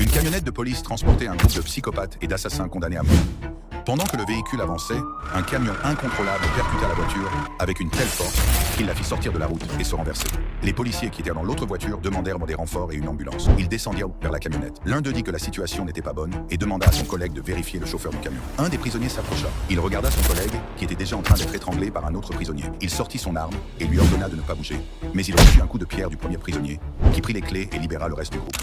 Une camionnette de police transportait un groupe de psychopathes et d'assassins condamnés à mort. Pendant que le véhicule avançait, un camion incontrôlable percuta la voiture avec une telle force qu'il la fit sortir de la route et se renverser. Les policiers qui étaient dans l'autre voiture demandèrent des renforts et une ambulance. Ils descendirent vers la camionnette. L'un d'eux dit que la situation n'était pas bonne et demanda à son collègue de vérifier le chauffeur du camion. Un des prisonniers s'approcha. Il regarda son collègue qui était déjà en train d'être étranglé par un autre prisonnier. Il sortit son arme et lui ordonna de ne pas bouger. Mais il reçut un coup de pierre du premier prisonnier qui prit les clés et libéra le reste du groupe.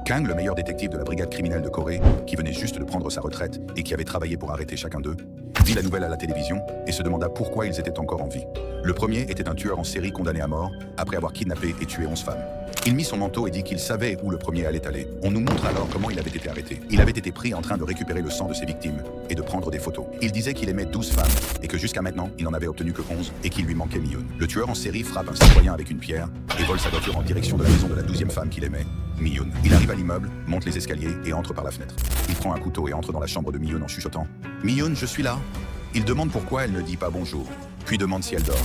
Kang, le meilleur détective de la brigade criminelle de Corée, qui venait juste de prendre sa retraite et qui avait travaillé pour arrêter chacun d'eux, vit la nouvelle à la télévision et se demanda pourquoi ils étaient encore en vie. Le premier était un tueur en série condamné à mort après avoir kidnappé et tué 11 femmes. Il mit son manteau et dit qu'il savait où le premier allait aller. On nous montre alors comment il avait été arrêté. Il avait été pris en train de récupérer le sang de ses victimes et de prendre des photos. Il disait qu'il aimait 12 femmes et que jusqu'à maintenant, il n'en avait obtenu que 11 et qu'il lui manquait Miyoon. Le tueur en série frappe un citoyen avec une pierre et vole sa voiture en direction de la maison de la 12e femme qu'il aimait, Miyoon. Il arrive à l'immeuble, monte les escaliers et entre par la fenêtre. Il prend un couteau et entre dans la chambre de Miyoon en chuchotant « Miyoon, je suis là !» Il demande pourquoi elle ne dit pas bonjour, puis demande si elle dort.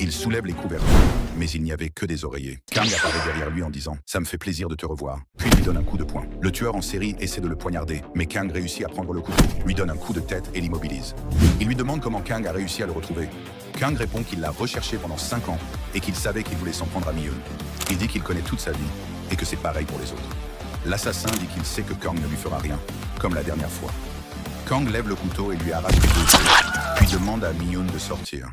Il soulève les couvertures, mais il n'y avait que des oreillers. Kang apparaît derrière lui en disant « Ça me fait plaisir de te revoir », puis lui donne un coup de poing. Le tueur en série essaie de le poignarder, mais Kang réussit à prendre le couteau, lui donne un coup de tête et l'immobilise. Il lui demande comment Kang a réussi à le retrouver. Kang répond qu'il l'a recherché pendant 5 ans et qu'il savait qu'il voulait s'en prendre à Miyoon. Il dit qu'il connaît toute sa vie et que c'est pareil pour les autres. L'assassin dit qu'il sait que Kang ne lui fera rien, comme la dernière fois. Kang lève le couteau et lui arrache les 2 yeux, puis demande à Miyoon de sortir.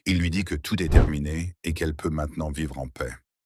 Il lui dit que tout est terminé et qu'elle peut maintenant vivre en paix.